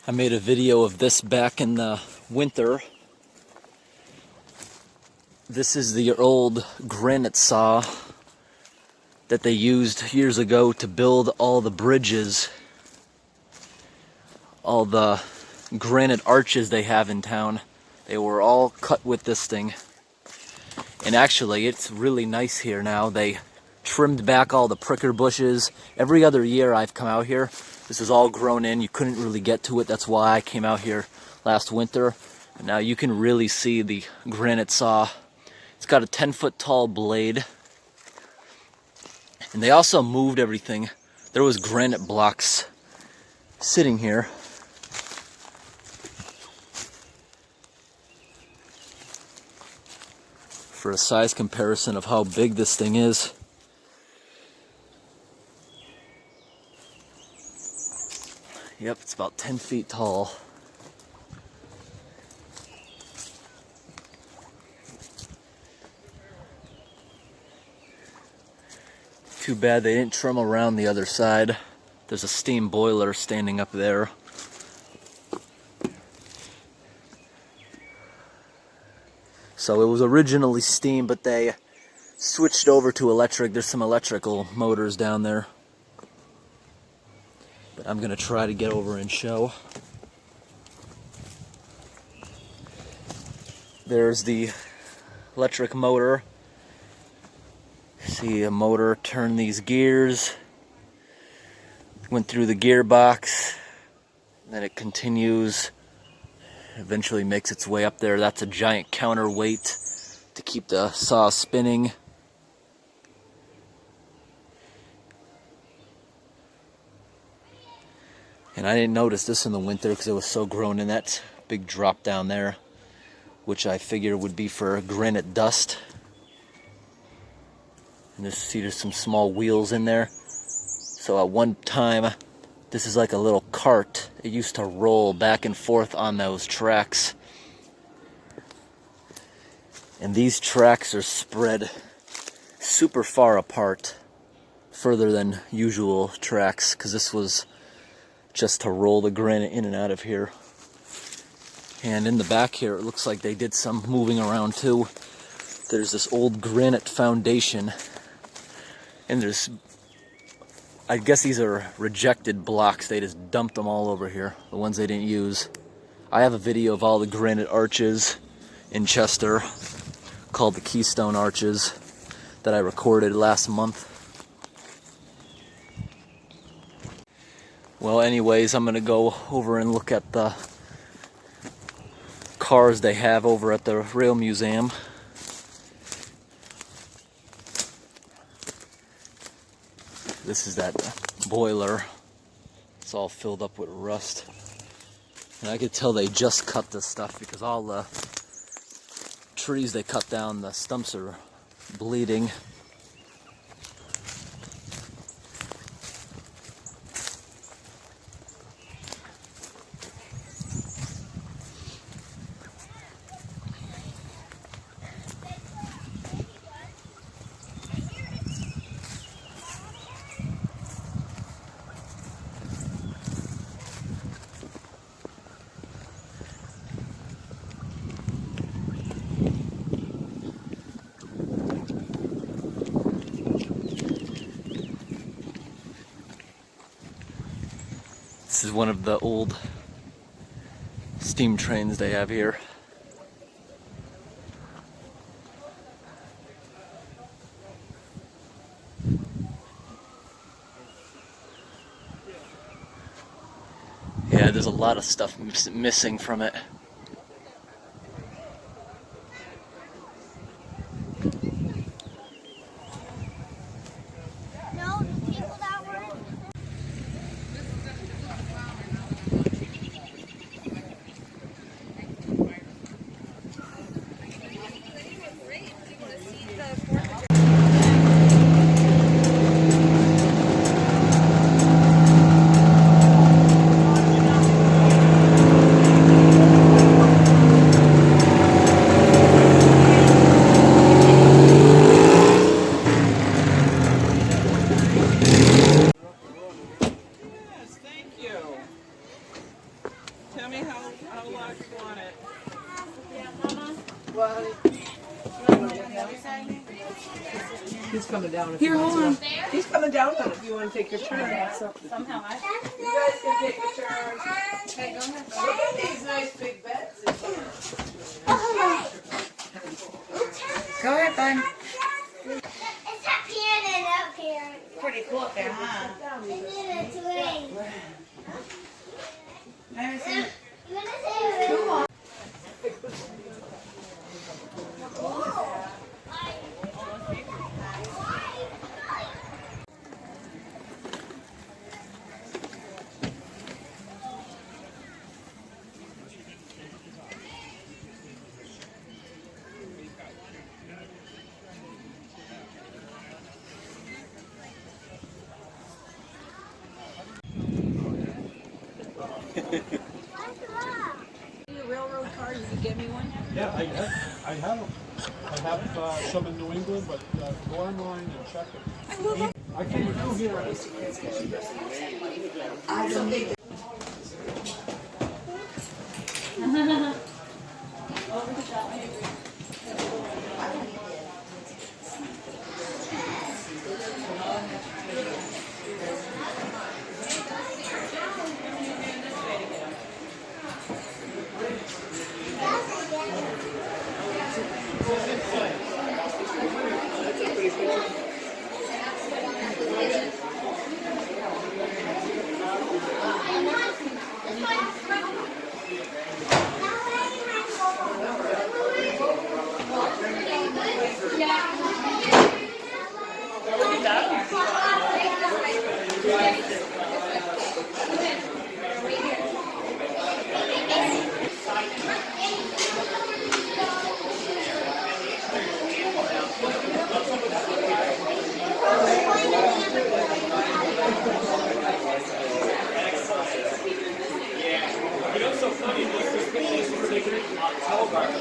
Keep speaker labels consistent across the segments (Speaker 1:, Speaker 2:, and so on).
Speaker 1: I made a video of this back in the winter. This is the old granite saw that they used years ago to build all the bridges, all the granite arches they have in town. They were all cut with this thing. And actually, it's really nice here now. They trimmed back all the pricker bushes. Every other year I've come out here, this is all grown in. You couldn't really get to it. That's why I came out here last winter. And now you can really see the granite saw. It's got a 10-foot tall blade. And they also moved everything. There was granite blocks sitting here. For a size comparison of how big this thing is. Yep, it's about 10 feet tall. Too bad they didn't trim around the other side. There's a steam boiler standing up there. So it was originally steam, but they switched over to electric. There's some electrical motors down there. But I'm going to try to get over and show. There's the electric motor. See a motor turn these gears. Went through the gearbox. Then it continues. Eventually makes its way up there. That's a giant counterweight to keep the saw spinning. And I didn't notice this in the winter because it was so grown in that big drop down there, which I figured would be for granite dust. And there's some small wheels in there. So at one time, this is like a little cart. It used to roll back and forth on those tracks. And these tracks are spread super far apart, further than usual tracks, because this was just to roll the granite in and out of here. And in the back here, it looks like they did some moving around too. There's this old granite foundation. And there's, I guess these are rejected blocks. They just dumped them all over here, the ones they didn't use. I have a video of all the granite arches in Chester called the Keystone Arches that I recorded last month. Well, anyways, I'm going to go over and look at the cars they have over at the Rail Museum. This is that boiler. It's all filled up with rust. And I could tell they just cut this stuff because all the trees they cut down, the stumps are bleeding. This is one of the old steam trains they have here. Yeah, there's a lot of stuff missing from it.
Speaker 2: He's coming down. Here, hold on. He's coming down if you want to take your turn.
Speaker 3: Somehow I.
Speaker 2: You guys can take your turn. Hey, go ahead. Look at these nice big beds.
Speaker 3: Go ahead, bud.
Speaker 4: It's up here and up here.
Speaker 3: Pretty cool up there, huh?
Speaker 4: It's in a swing.
Speaker 3: Never seen it.
Speaker 4: You want to say
Speaker 3: Come on.
Speaker 2: Railroad car, you can get me one?
Speaker 5: Yeah, I have them. I have some in New England, but go online and check it. I can do here.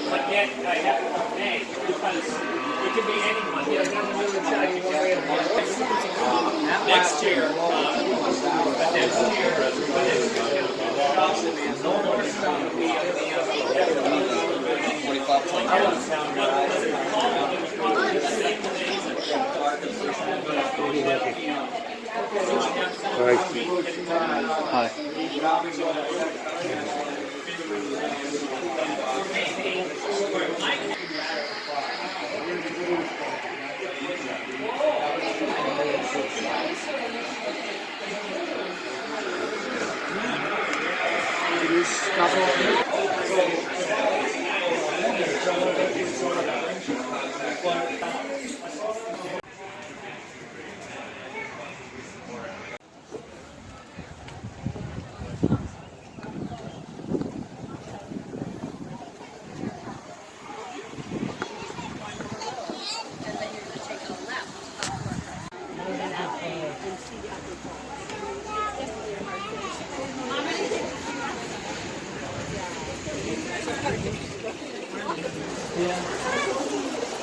Speaker 6: But yet, I have to name because it could be anyone. Next year, but next year,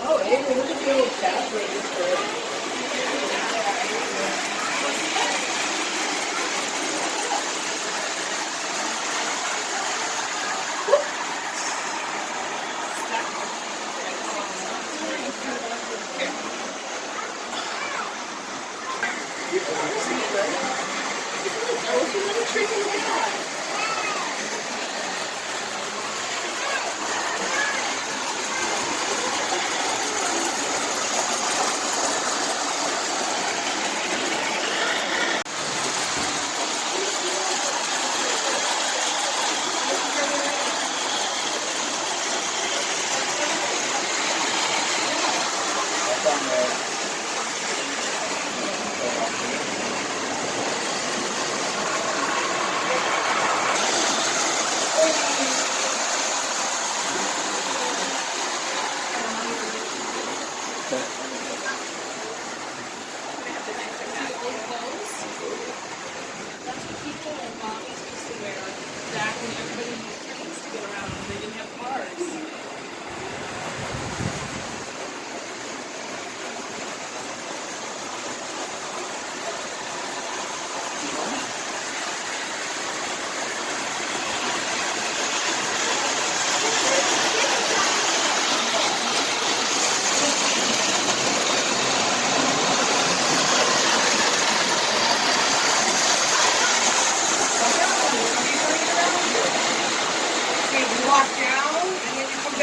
Speaker 2: Oh, Avery, look at the old cash register.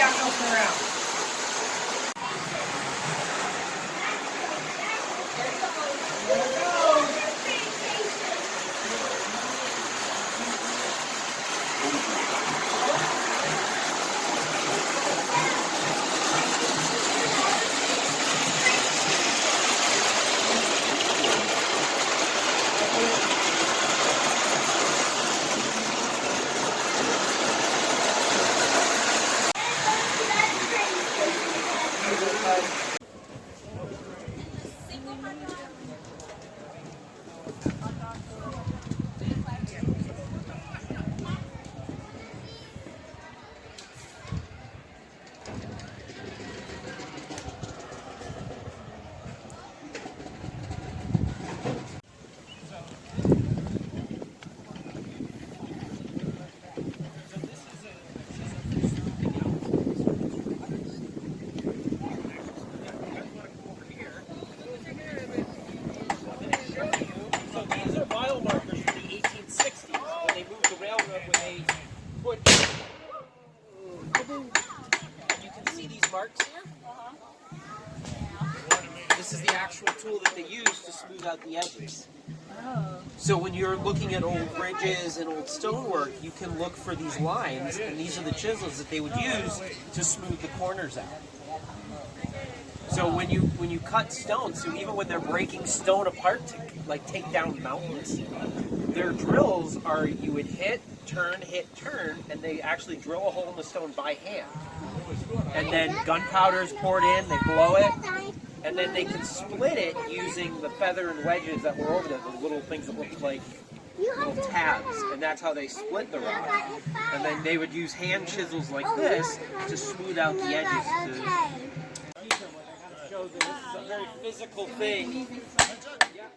Speaker 2: back up around.
Speaker 6: So these are mile markers from the 1860s when they moved the railroad. When they put, you can see these marks here. This is the actual tool that they use to smooth out the edges. So when you're looking at old bridges and old stonework, you can look for these lines, and these are the chisels that they would use to smooth the corners out. So when you cut stone, so even when they're breaking stone apart to like take down mountains, their drills are you would hit, turn, and they actually drill a hole in the stone by hand. And then gunpowder is poured in, they blow it, and then they can split it using the feather and wedges that were over there, the little things that looked like little tabs, and that's how they split the rock. And then they would use hand chisels like this to smooth out the edges to show that this is a very physical thing. Yeah,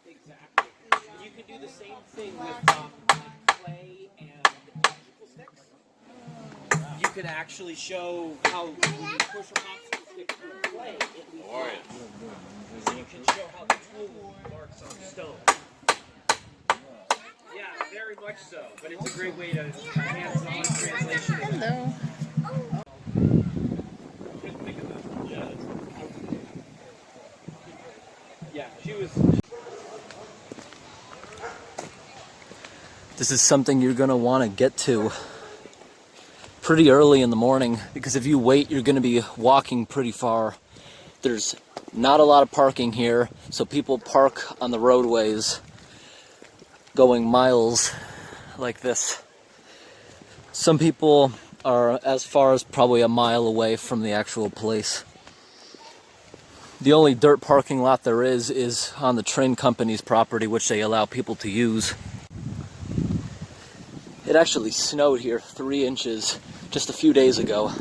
Speaker 6: exactly. You can do the same thing with clay and popsicle sticks. You can actually show how when you push a popsicle stick through clay, it leaves marks. So you can show how the tool marks on stone. Yeah, very much so. But it's a great way to hands-on translation.
Speaker 3: Hello.
Speaker 6: Yeah, she was.
Speaker 1: This is something you're going to want to get to pretty early in the morning, because if you wait, you're going to be walking pretty far. There's not a lot of parking here, so people park on the roadways going miles like this. Some people are as far as probably a mile away from the actual place. The only dirt parking lot there is on the train company's property, which they allow people to use. It actually snowed here 3 inches just a few days ago,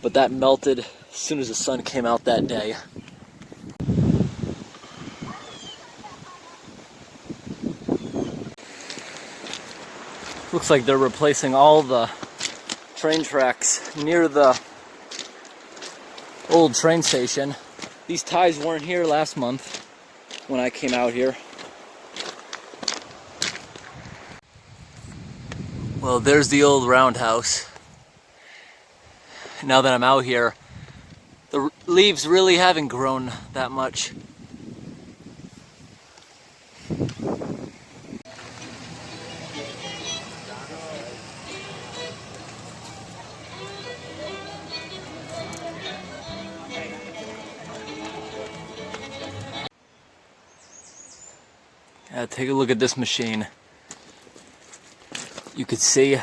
Speaker 1: but that melted as soon as the sun came out that day. Looks like they're replacing all the train tracks near the old train station. These ties weren't here last month when I came out here. Well, there's the old roundhouse. Now that I'm out here, the leaves really haven't grown that much. Take a look at this machine. You could see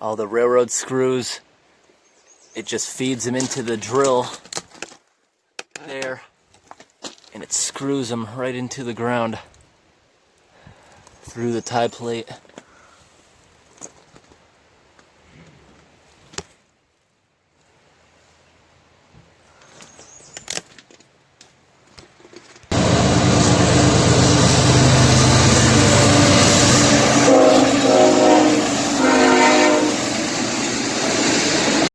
Speaker 1: all the railroad screws. It just feeds them into the drill there, and it screws them right into the ground through the tie plate.